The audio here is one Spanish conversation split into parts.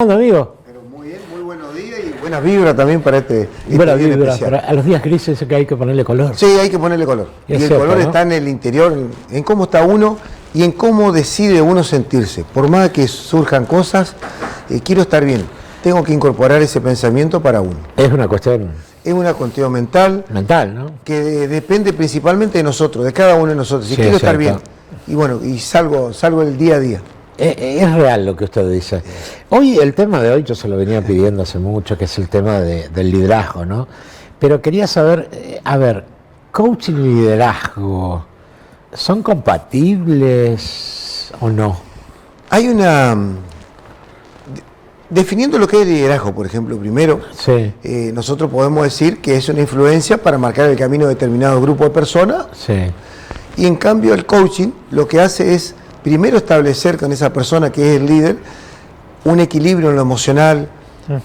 Hola, amigo. Pero muy bien, muy buenos días y buenas vibras también para este Buena día vibra, especial. a los días grises que hay que ponerle color. Sí, hay que ponerle color. Y Y es el cierto, color ¿no? está en el interior, en cómo está uno y en cómo decide uno sentirse. Por más que surjan cosas, quiero estar bien. Tengo que incorporar ese pensamiento para uno. Es una cuestión Es una cuestión mental mental, ¿no? que depende principalmente de nosotros, de cada uno de nosotros. Si Sí, quiero es estar bien, cierto. y bueno, y salgo el día a día. Es real lo que usted dice. Hoy, el tema de hoy, yo se lo venía pidiendo hace mucho, que es el tema del liderazgo, ¿no? Pero quería saber, a ver, coaching y liderazgo, ¿son compatibles o no? Hay una... Definiendo lo que es liderazgo, por ejemplo, primero, Sí, nosotros podemos decir que es una influencia para marcar el camino de determinado grupo de personas, sí. y en cambio el coaching lo que hace es primero establecer con esa persona que es el líder un equilibrio en lo emocional,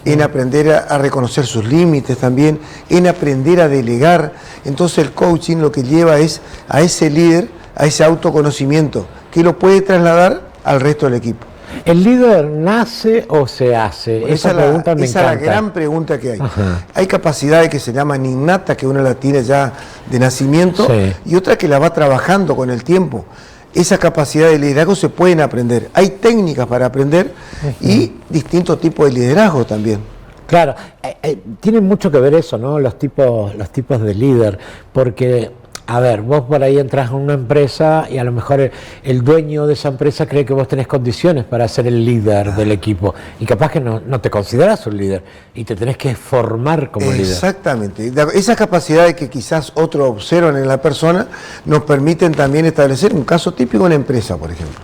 en aprender a reconocer sus límites también, en aprender a delegar. Entonces el coaching lo que lleva es a ese líder, a ese autoconocimiento, que lo puede trasladar al resto del equipo. ¿El líder nace o se hace? Esa pregunta me esa es la encanta. gran pregunta que hay. Ajá. Hay capacidades que se llaman innatas, que uno la tiene ya de nacimiento, Sí. y otra que la va trabajando con el tiempo. Esas capacidades de liderazgo se pueden aprender. Hay técnicas para aprender y distintos tipos de liderazgo también. Claro, tiene mucho que ver eso, ¿no? Los tipos de líder, porque, a ver, vos por ahí entras en una empresa y a lo mejor el dueño de esa empresa cree que vos tenés condiciones para ser el líder del equipo y capaz que no te considerás un líder y te tenés que formar como líder. Exactamente. Esas capacidades que quizás otros observan en la persona nos permiten también establecer un caso típico en una empresa, por ejemplo.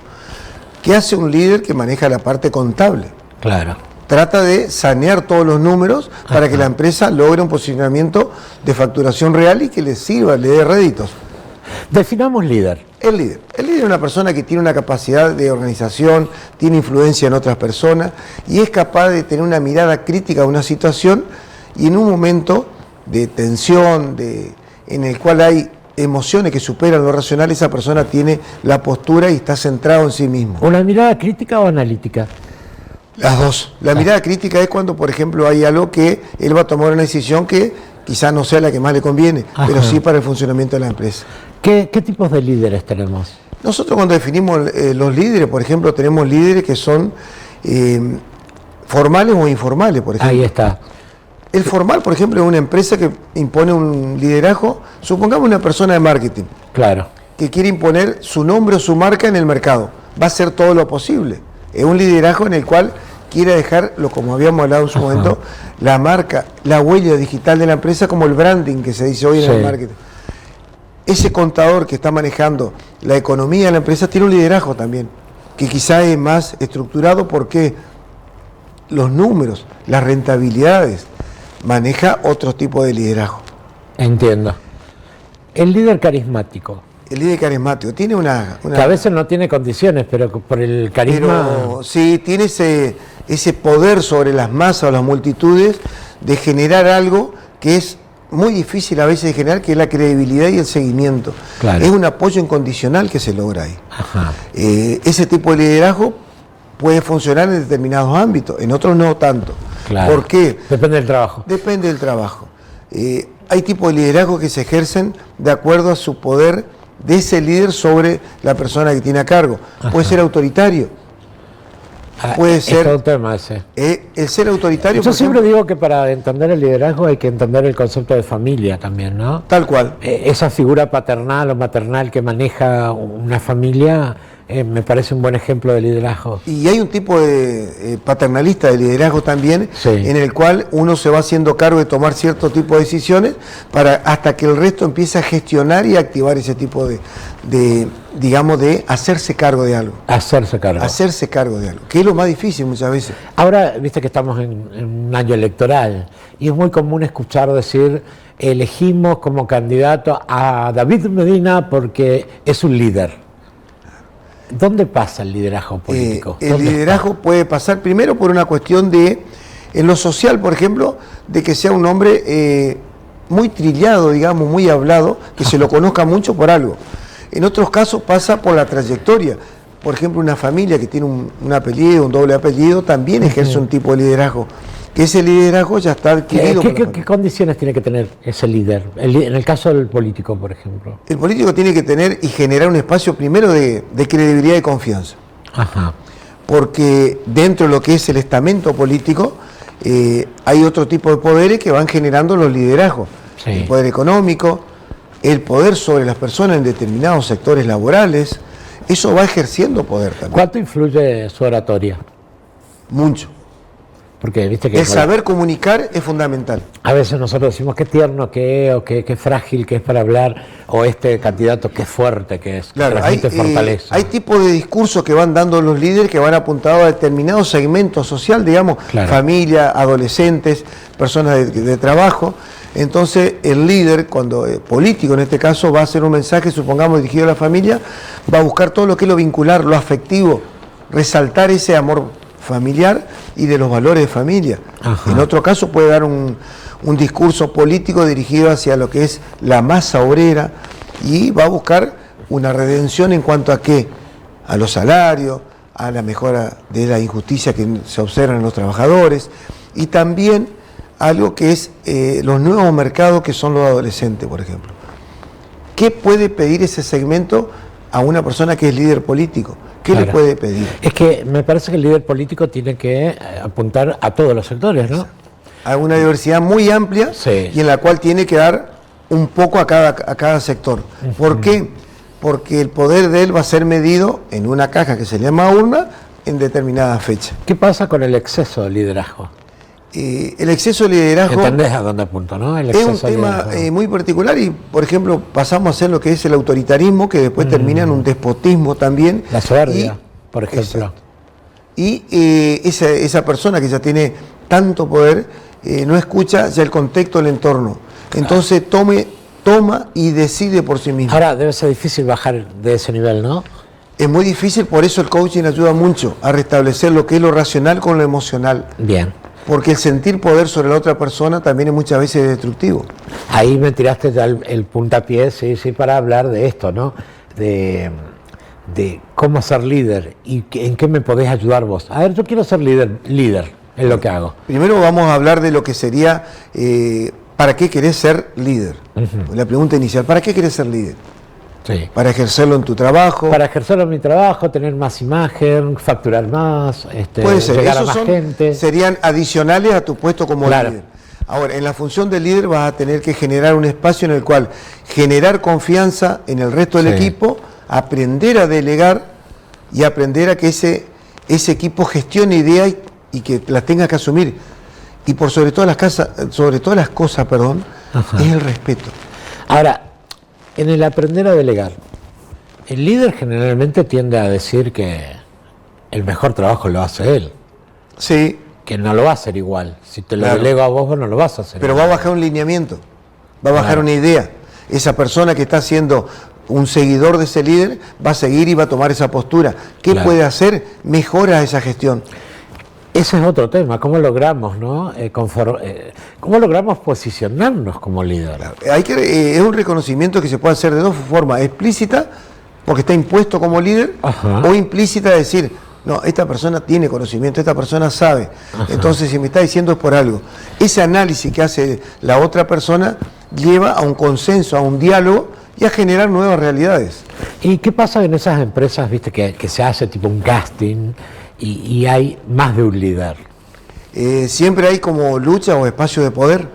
¿Qué hace un líder que maneja la parte contable? Claro. Trata de sanear todos los números para que la empresa logre un posicionamiento de facturación real y que le sirva, le dé réditos. Definamos líder. El líder es una persona que tiene una capacidad de organización, tiene influencia en otras personas y es capaz de tener una mirada crítica a una situación y en un momento de tensión, en el cual hay emociones que superan lo racional, esa persona tiene la postura y está centrado en sí mismo. ¿Una mirada crítica o analítica? Las dos. La mirada crítica es cuando, por ejemplo, hay algo que él va a tomar una decisión que quizás no sea la que más le conviene, pero sí para el funcionamiento de la empresa. ¿Qué tipos de líderes tenemos? Nosotros cuando definimos los líderes, por ejemplo, tenemos líderes que son formales o informales, por ejemplo. Ahí está. El formal, por ejemplo, es una empresa que impone un liderazgo, supongamos una persona de marketing, Claro. que quiere imponer su nombre o su marca en el mercado. Va a hacer todo lo posible. Es un liderazgo en el cual quiere dejar, como habíamos hablado en su momento, la marca, la huella digital de la empresa como el branding que se dice hoy en el marketing. Ese contador que está manejando la economía de la empresa tiene un liderazgo también, que quizá es más estructurado porque los números, las rentabilidades, maneja otro tipo de liderazgo. Entiendo. El líder carismático, El líder carismático tiene una que a veces no tiene condiciones, pero por el carisma... pero sí, tiene ese poder sobre las masas o las multitudes de generar algo que es muy difícil a veces de generar, que es la credibilidad y el seguimiento. Claro. Es un apoyo incondicional que se logra ahí. Ajá. Ese tipo de liderazgo puede funcionar en determinados ámbitos, en otros no tanto. Claro. ¿Por qué? Depende del trabajo. Depende del trabajo. Hay tipos de liderazgo que se ejercen de acuerdo a su poder de ese líder sobre la persona que tiene a cargo. Puede ser autoritario, puede ser... Es todo un tema ese. el ser autoritario, Yo por siempre ejemplo, digo que para entender el liderazgo hay que entender el concepto de familia también, ¿no? tal cual. Esa figura paternal o maternal que maneja una familia me parece un buen ejemplo de liderazgo. Y hay un tipo de paternalista de liderazgo también, Sí. en el cual uno se va haciendo cargo de tomar cierto tipo de decisiones hasta que el resto empieza a gestionar y a activar ese tipo digamos, de hacerse cargo de algo. Hacerse cargo. Hacerse cargo de algo, que es lo más difícil muchas veces. Ahora, viste que estamos en un año electoral y es muy común escuchar decir, elegimos como candidato a David Medina porque es un líder. ¿Dónde pasa el liderazgo político? El liderazgo puede pasar primero por una cuestión en lo social, por ejemplo, de que sea un hombre muy trillado, digamos, muy hablado, que se lo conozca mucho por algo. En otros casos pasa por la trayectoria. por ejemplo, una familia que tiene un apellido, un doble apellido, también ejerce un tipo de liderazgo, que ese liderazgo ya está adquirido. ¿Qué condiciones tiene que tener ese líder? En el caso del político, por ejemplo. El político tiene que tener y generar un espacio primero de credibilidad y confianza. Ajá. Porque dentro de lo que es el estamento político hay otro tipo de poderes que van generando los liderazgos. Sí. El poder económico, el poder sobre las personas en determinados sectores laborales, eso va ejerciendo poder también. ¿Cuánto influye su oratoria? Mucho. Porque viste que El saber comunicar es fundamental. a veces nosotros decimos qué tierno que es, o qué frágil que es para hablar, o este candidato qué fuerte que es, Claro, que transmite fortaleza. hay tipos de discursos que van dando los líderes que van apuntados a determinados segmentos social, digamos, Claro. familia, adolescentes, personas de trabajo. Entonces el líder, cuando político en este caso, va a hacer un mensaje, supongamos, dirigido a la familia, va a buscar todo lo que es lo vincular, lo afectivo, resaltar ese amor familiar y de los valores de familia. Ajá. En otro caso puede dar un discurso político dirigido hacia lo que es la masa obrera y va a buscar una redención en cuanto a qué, a los salarios, a la mejora de la injusticia que se observa en los trabajadores y también algo que es los nuevos mercados que son los adolescentes, por ejemplo. ¿Qué puede pedir ese segmento a una persona que es líder político? ¿Qué Claro. le puede pedir? Es que me parece que el líder político tiene que apuntar a todos los sectores, ¿no? Hay una diversidad muy amplia Sí. y en la cual tiene que dar un poco a cada sector. ¿Por qué? Porque el poder de él va a ser medido en una caja que se llama urna en determinada fecha. ¿Qué pasa con el exceso de liderazgo? El exceso de liderazgo ¿Entendés a dónde apunto, no? El es un exceso de tema liderazgo. muy particular y, por ejemplo, pasamos a hacer lo que es el autoritarismo, que después termina en un despotismo también. La soberbia, Y- por ejemplo. Exacto. Y esa persona que ya tiene tanto poder no escucha ya el contexto del entorno. Entonces toma y decide por sí mismo. Ahora debe ser difícil bajar de ese nivel, ¿no? Es muy difícil, por eso el coaching ayuda mucho a restablecer lo que es lo racional con lo emocional. Bien. Porque el sentir poder sobre la otra persona también es muchas veces destructivo. Ahí me tiraste ya el puntapié, sí, para hablar de esto, ¿no? De cómo ser líder y en qué me podés ayudar vos. A ver, yo quiero ser líder en lo que hago. Primero vamos a hablar de lo que sería, ¿para qué querés ser líder? La pregunta inicial, ¿para qué querés ser líder? Sí. Para ejercerlo en tu trabajo. Para ejercerlo en mi trabajo, tener más imagen, facturar más, Puede ser, llegar a esos más gente. serían adicionales a tu puesto como Claro. líder. Ahora, en la función de líder vas a tener que generar un espacio en el cual generar confianza en el resto del Sí. equipo, aprender a delegar y aprender a que ese equipo gestione ideas y que las tenga que asumir. Y por sobre todas las cosas, Ajá. es el respeto. Ahora, en el aprender a delegar, el líder generalmente tiende a decir que el mejor trabajo lo hace él, Sí, que no lo va a hacer igual. Si te lo Claro. delego a vos no lo vas a hacer pero va a igual. bajar un lineamiento, va a bajar Claro. una idea. Esa persona que está siendo un seguidor de ese líder va a seguir y va a tomar esa postura. ¿Qué Claro. puede hacer? Mejora esa gestión. Ese es otro tema, ¿cómo logramos, no? ¿Cómo logramos posicionarnos como líder? Es un reconocimiento que se puede hacer de dos formas: explícita, porque está impuesto como líder, Ajá. o implícita, decir, no, esta persona tiene conocimiento, esta persona sabe. Ajá. Entonces, si me está diciendo es por algo. Ese análisis que hace la otra persona lleva a un consenso, a un diálogo y a generar nuevas realidades. ¿Y qué pasa en esas empresas, viste, que se hace tipo un casting y hay más de un líder? Siempre hay como lucha o espacio de poder.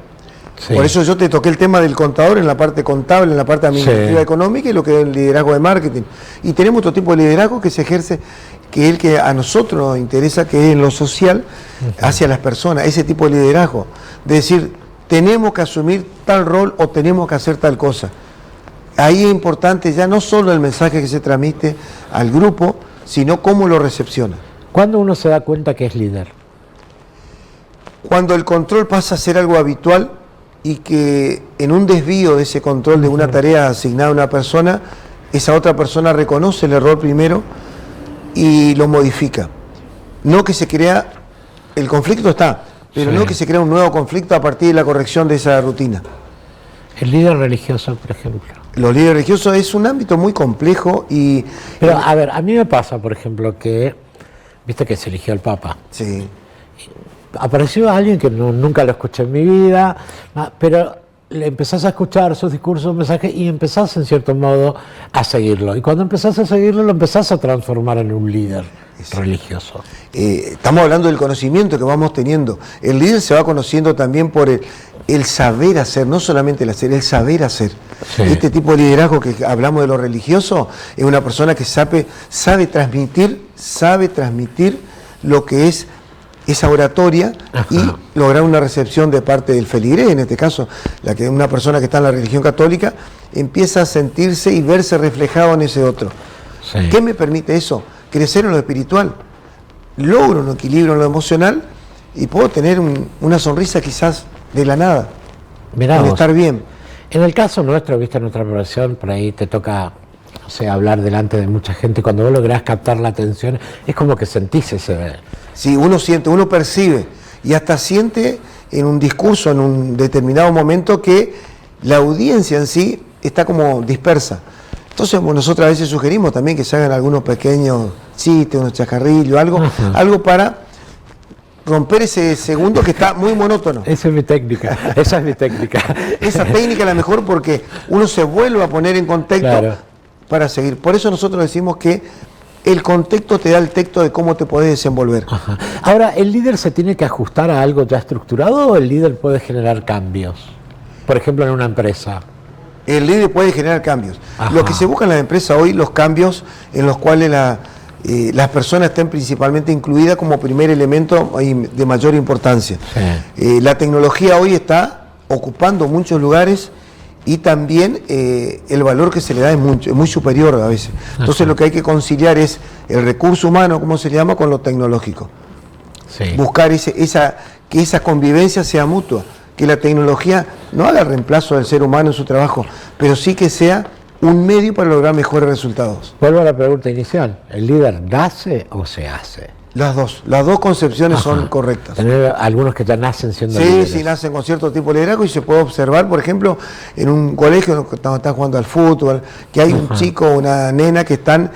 Sí. Por eso yo te toqué el tema del contador en la parte contable, en la parte administrativa Sí. económica y lo que es el liderazgo de marketing. Y tenemos otro tipo de liderazgo que se ejerce, que es el que a nosotros nos interesa, que es en lo social, hacia las personas, ese tipo de liderazgo. De decir, tenemos que asumir tal rol o tenemos que hacer tal cosa. Ahí es importante ya no solo el mensaje que se transmite al grupo, sino cómo lo recepciona. ¿Cuándo uno se da cuenta que es líder? Cuando el control pasa a ser algo habitual y que en un desvío de ese control de una tarea asignada a una persona, esa otra persona reconoce el error primero y lo modifica. No que se crea, el conflicto está, pero Sí. no que se crea un nuevo conflicto a partir de la corrección de esa rutina. El líder religioso, por ejemplo. Los líderes religiosos es un ámbito muy complejo y... Pero, a ver, a mí me pasa, por ejemplo, que, viste que se eligió el Papa. Sí. Apareció alguien que nunca lo escuché en mi vida, pero le empezás a escuchar sus discursos, mensajes, y empezás, en cierto modo, a seguirlo. Y cuando empezás a seguirlo, lo empezás a transformar en un líder religioso. Estamos hablando del conocimiento que vamos teniendo. El líder se va conociendo también por el saber hacer, no solamente el hacer, el saber hacer. Sí. Este tipo de liderazgo que hablamos de lo religioso es una persona que sabe transmitir lo que es esa oratoria. Ajá. Y lograr una recepción de parte del feligrés, en este caso, una persona que está en la religión católica, empieza a sentirse y verse reflejado en ese otro. Sí. ¿Qué me permite eso? Crecer en lo espiritual, logro un equilibrio en lo emocional y puedo tener una sonrisa quizás de la nada, Mirá estar bien. En el caso nuestro, viste, en nuestra profesión, por ahí te toca, o sea, hablar delante de mucha gente, cuando vos lográs captar la atención, es como que sentís ese... Sí, uno siente, uno percibe y hasta siente en un discurso, en un determinado momento, que la audiencia en sí está como dispersa. Entonces, bueno, nosotros a veces sugerimos también que se hagan algunos pequeños chistes, unos chacarrillos, algo para romper ese segundo que está muy monótono. Esa es mi técnica, esa es mi técnica. Esa técnica es la mejor porque uno se vuelve a poner en contexto, claro, para seguir. Por eso nosotros decimos que el contexto te da el texto de cómo te podés desenvolver. Ajá. Ahora, ¿el líder se tiene que ajustar a algo ya estructurado o el líder puede generar cambios? Por ejemplo, en una empresa. El líder puede generar cambios. Ajá. Lo que se busca en las empresas hoy, los cambios en los cuales las personas estén principalmente incluidas como primer elemento de mayor importancia. Sí. La tecnología hoy está ocupando muchos lugares y también el valor que se le da es muy superior a veces. Entonces, ajá, lo que hay que conciliar es el recurso humano, como se llama, con lo tecnológico. Sí. Buscar que esa convivencia sea mutua, que la tecnología no haga reemplazo del ser humano en su trabajo, pero sí que sea un medio para lograr mejores resultados. Vuelvo a la pregunta inicial, ¿el líder nace o se hace? Las dos concepciones, ajá, son correctas. Tener algunos que ya nacen siendo líderes. Sí, nacen con cierto tipo de liderazgo y se puede observar, por ejemplo, en un colegio cuando están jugando al fútbol, que hay, ajá, un chico o una nena que están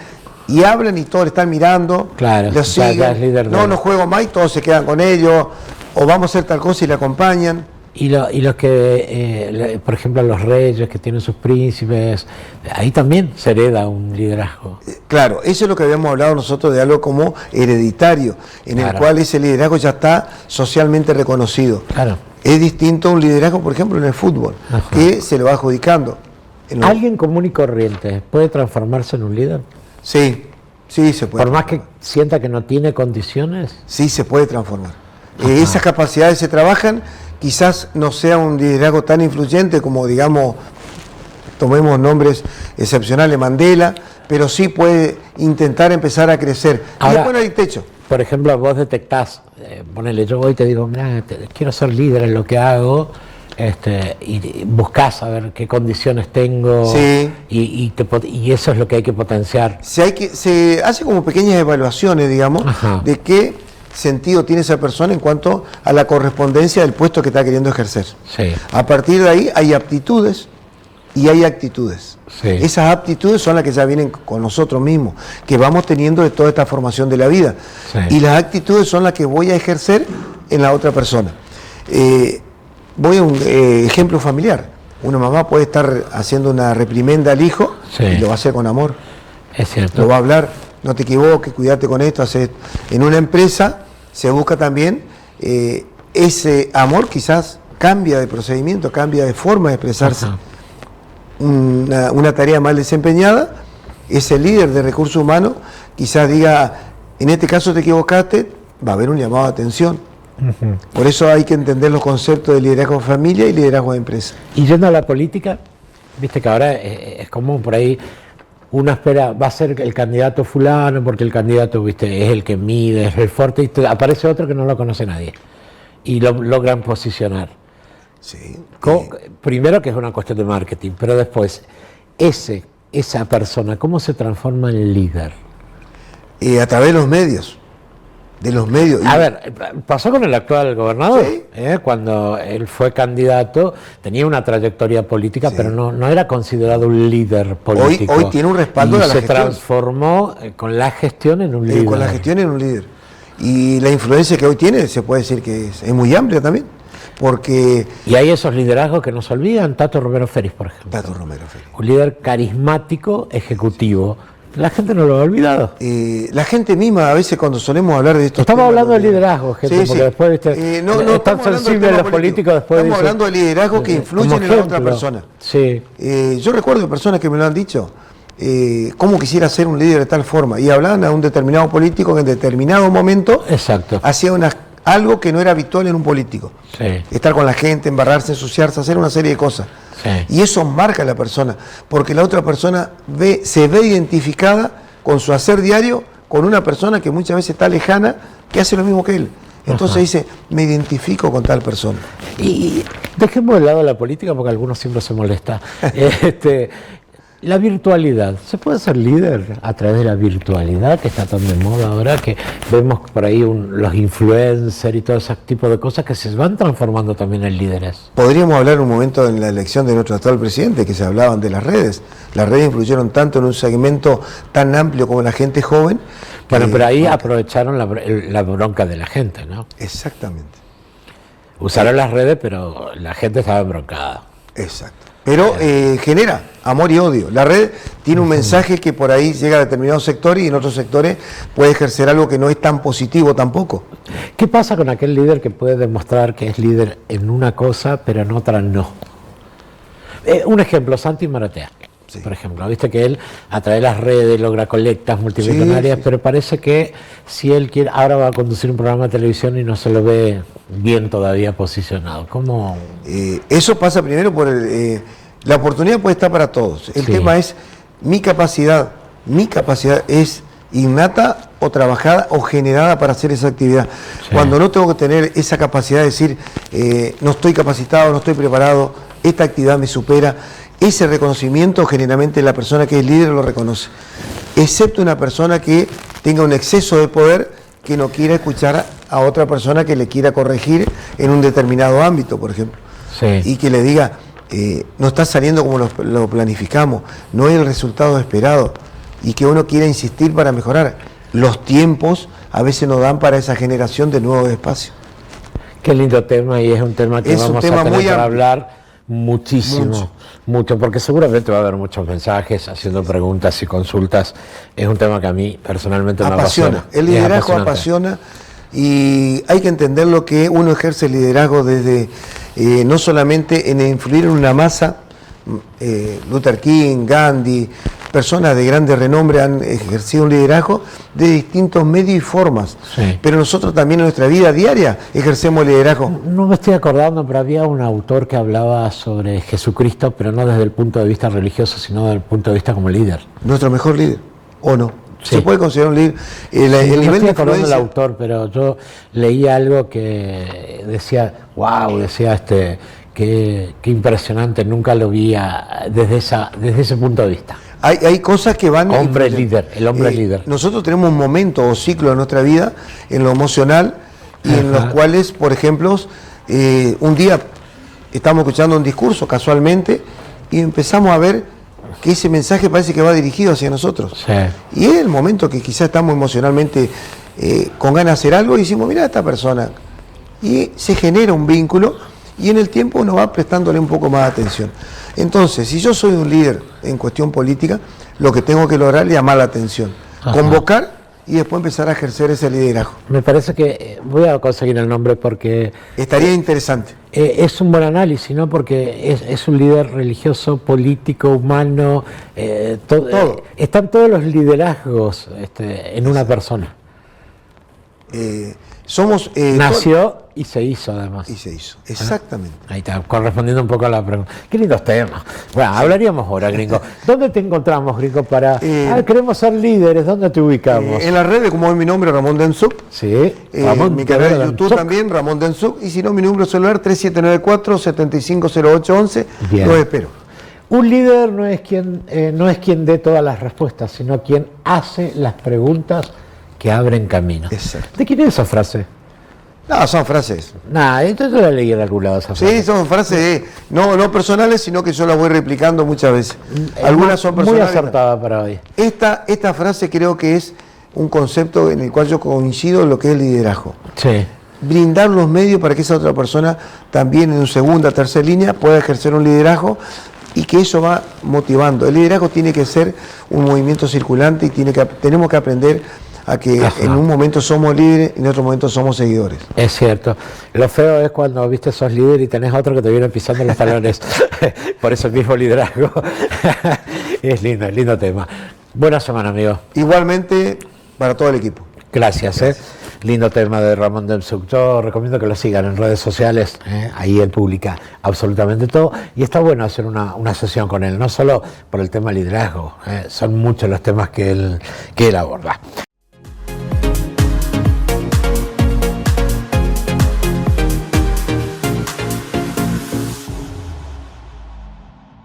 y hablan y todos le están mirando, claro, lo siguen, ya es líder no juego más y todos se quedan con ellos, o vamos a hacer tal cosa y le acompañan. Y los que, por ejemplo, los reyes que tienen sus príncipes, ahí también se hereda un liderazgo. Claro, eso es lo que habíamos hablado nosotros de algo como hereditario, en claro, el cual ese liderazgo ya está socialmente reconocido. Claro. Es distinto a un liderazgo, por ejemplo, en el fútbol, ajá, que se lo va adjudicando. ¿Alguien común y corriente puede transformarse en un líder? Sí, se puede. Por más que sienta que no tiene condiciones. Sí, se puede transformar. Esas capacidades se trabajan. Quizás no sea un liderazgo tan influyente como, digamos, tomemos nombres excepcionales, Mandela, pero sí puede intentar empezar a crecer. Ahora, y después no hay techo. Por ejemplo, vos detectás, ponele, yo hoy te digo, mira, quiero ser líder en lo que hago, y buscás a ver qué condiciones tengo, sí, y eso es lo que hay que potenciar. Se hace como pequeñas evaluaciones, digamos, ajá, de qué sentido tiene esa persona en cuanto a la correspondencia del puesto que está queriendo ejercer. Sí. A partir de ahí hay aptitudes y hay actitudes. Sí. Esas aptitudes son las que ya vienen con nosotros mismos, que vamos teniendo de toda esta formación de la vida. Sí. Y las actitudes son las que voy a ejercer en la otra persona. Voy a un ejemplo familiar. Una mamá puede estar haciendo una reprimenda al hijo, sí, y lo va a hacer con amor. Es cierto. Lo va a hablar, no te equivoques, cuídate con esto, hace esto. En una empresa se busca también ese amor, quizás cambia de procedimiento, cambia de forma de expresarse. Una tarea mal desempeñada, ese líder de recursos humanos quizás diga, en este caso te equivocaste, va a haber un llamado de atención. Uh-huh. Por eso hay que entender los conceptos de liderazgo de familia y liderazgo de empresa. Y yendo a la política, viste que ahora es común por ahí, uno espera, va a ser el candidato fulano, porque el candidato, viste, es el que mide, es el fuerte, y aparece otro que no lo conoce nadie. Y lo logran posicionar. Sí. Primero que es una cuestión de marketing, pero después, esa persona, ¿cómo se transforma en líder? A través de los medios. de los medios. A ver, pasó con el actual gobernador, Sí. Cuando él fue candidato, tenía una trayectoria política, Sí. pero no era considerado un líder político. Hoy tiene un respaldo y de la se gestión. transformó con la gestión en un líder. Con la gestión en un líder. Y la influencia que hoy tiene, se puede decir que es muy amplia también, porque... Y hay esos liderazgos que no se olvidan, Tato Romero Félix, por ejemplo. Tato Romero Félix. Un líder carismático, ejecutivo. La gente no lo ha olvidado. La gente misma, a veces cuando solemos hablar de estos Estamos temas, hablando de liderazgo, gente, Sí, porque sí. después, viste, no es tan estamos hablando sensible del los tema políticos después estamos dicen, hablando de liderazgo que influyen como en la otra ejemplo. persona. Sí. Yo recuerdo de personas que me lo han dicho, cómo quisiera ser un líder de tal forma, y hablaban a un determinado político que en determinado momento Exacto. hacía algo que no era habitual en un político. Sí. Estar con la gente, embarrarse, ensuciarse, hacer una serie de cosas. Sí. Y eso marca a la persona, porque la otra persona se ve identificada con su hacer diario con una persona que muchas veces está lejana, que hace lo mismo que él. Entonces Ajá. dice, me identifico con tal persona. Y dejemos de lado la política porque algunos siempre se molesta. La virtualidad, ¿se puede ser líder a través de la virtualidad que está tan de moda ahora, que vemos por ahí los influencers y todo ese tipo de cosas que se van transformando también en líderes? Podríamos hablar un momento en la elección de nuestro actual presidente, que se hablaban de las redes. Las redes influyeron tanto en un segmento tan amplio como la gente joven. Bueno, pero ahí aprovecharon la bronca de la gente, ¿no? Exactamente. Usaron las redes, pero la gente estaba embroncada. Exacto. Pero genera amor y odio. La red tiene un mensaje que por ahí llega a determinados sectores y en otros sectores puede ejercer algo que no es tan positivo tampoco. ¿Qué pasa con aquel líder que puede demostrar que es líder en una cosa, pero en otra no? Un ejemplo, Santi Maratea. Sí. Por ejemplo, viste que él a través de las redes logra colectas multimillonarias, Sí. pero parece que si él quiere, ahora va a conducir un programa de televisión y no se lo ve bien todavía posicionado. ¿Cómo? Eso pasa primero por la oportunidad puede estar para todos. El Sí. tema es mi capacidad es innata o trabajada o generada para hacer esa actividad. Sí. Cuando no tengo que tener esa capacidad de decir, no estoy capacitado, no estoy preparado, esta actividad me supera, ese reconocimiento generalmente la persona que es líder lo reconoce, excepto una persona que tenga un exceso de poder que no quiera escuchar a otra persona que le quiera corregir en un determinado ámbito, por ejemplo, Sí. y que le diga, no está saliendo como lo planificamos, no es el resultado esperado, y que uno quiera insistir para mejorar. Los tiempos a veces no dan para esa generación de nuevos espacios. Qué lindo tema, y es un tema que Es un vamos tema a tener muy para amplio. hablar muchísimo, mucho, porque seguramente va a haber muchos mensajes haciendo preguntas y consultas. Es un tema que a mí personalmente me apasiona. El Es liderazgo apasionante. apasiona y hay que entender lo que uno ejerce el liderazgo desde no solamente en influir en una masa. Luther King, Gandhi, personas de grande renombre han ejercido un liderazgo de distintos medios y formas. Sí. Pero nosotros también en nuestra vida diaria ejercemos liderazgo. No me estoy acordando, pero había un autor que hablaba sobre Jesucristo, pero no desde el punto de vista religioso, sino desde el punto de vista como líder. Nuestro mejor líder, ¿o no? Sí. Se puede considerar un líder. El No me nivel estoy de acordando del influencia. autor, pero yo leí algo que decía, wow, decía qué impresionante, nunca lo vi desde ese punto de vista. Hay cosas que van... Hombre influyendo. líder, el hombre líder. Nosotros tenemos un momento o ciclo de nuestra vida en lo emocional y en los Ajá. cuales, por ejemplo, un día estamos escuchando un discurso casualmente y empezamos a ver que ese mensaje parece que va dirigido hacia nosotros. Sí. Y es el momento que quizás estamos emocionalmente con ganas de hacer algo y decimos, mira a esta persona. Y se genera un vínculo y en el tiempo uno va prestándole un poco más de atención. Entonces, si yo soy un líder en cuestión política, lo que tengo que lograr es llamar la atención, Ajá. convocar y después empezar a ejercer ese liderazgo. Me parece que voy a conseguir el nombre porque Estaría interesante. es un buen análisis, ¿no? Porque es un líder religioso, político, humano, Todo. Están todos los liderazgos en una persona. Somos... Nació y se hizo además. y se hizo, exactamente. Ahí está, correspondiendo un poco a la pregunta. Qué lindos temas. Bueno, hablaríamos ahora, gringo. ¿Dónde te encontramos, gringo, para... queremos ser líderes, ¿dónde te ubicamos? En las redes, como es mi nombre, Ramón Densuk. Sí, Mi canal de YouTube también, Ramón Densuk. Y si no, mi número celular, 3794-750811. Bien. Los espero. Un líder no es quien dé todas las respuestas, sino quien hace las preguntas que abren camino. Exacto. ¿De quién es esa frase? No, son frases. Nada, entonces la leí en algún lado esa frase. Sí, son frases no personales, sino que yo las voy replicando muchas veces. Algunas son personales. Muy acertada para hoy. Esta frase creo que es un concepto en el cual yo coincido en lo que es el liderazgo. Sí. Brindar los medios para que esa otra persona también en segunda, tercera línea pueda ejercer un liderazgo y que eso va motivando. El liderazgo tiene que ser un movimiento circulante y tenemos que aprender a que en un momento somos líderes y en otro momento somos seguidores. Es cierto. Lo feo es cuando, viste, sos líder y tenés otro que te viene pisando los talones por ese mismo liderazgo. Es lindo tema. Buena semana, amigo. Igualmente para todo el equipo. Gracias. Lindo tema de Ramón Demsuk. Yo recomiendo que lo sigan en redes sociales. Ahí él publica absolutamente todo. Y está bueno hacer una sesión con él, no solo por el tema liderazgo. Son muchos los temas que él aborda.